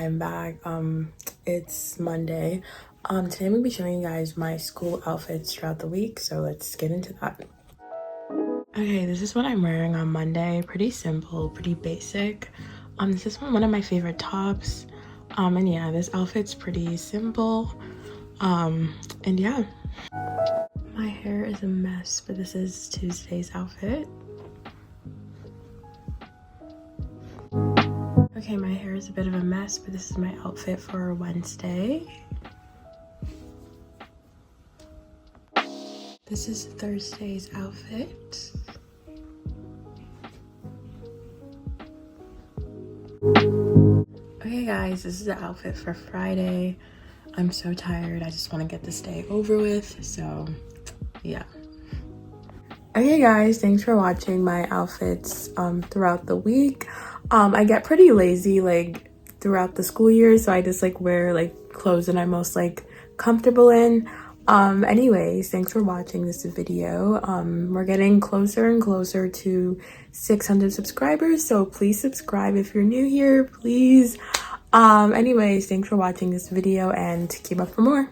I'm back. It's Monday. Today I'm gonna be showing you guys my school outfits throughout the week, so let's get into that. Okay, this is what I'm wearing on Monday. Pretty simple, pretty basic. This is one of my favorite tops. And yeah, this outfit's pretty simple. And yeah. My hair is a mess, but this is Tuesday's outfit. Okay, my hair is a bit of a mess, but this is my outfit for Wednesday. This is Thursday's outfit. Okay guys, this is the outfit for Friday. I'm so tired, I just want to get this day over with, so yeah. Okay guys, thanks for watching my outfits throughout the week. I get pretty lazy like throughout the school year, so I just like wear like clothes that I'm most like comfortable in. Anyways, thanks for watching this video. We're getting closer and closer to 600 subscribers, so please subscribe if you're new here, please. Anyways, thanks for watching this video and keep up for more.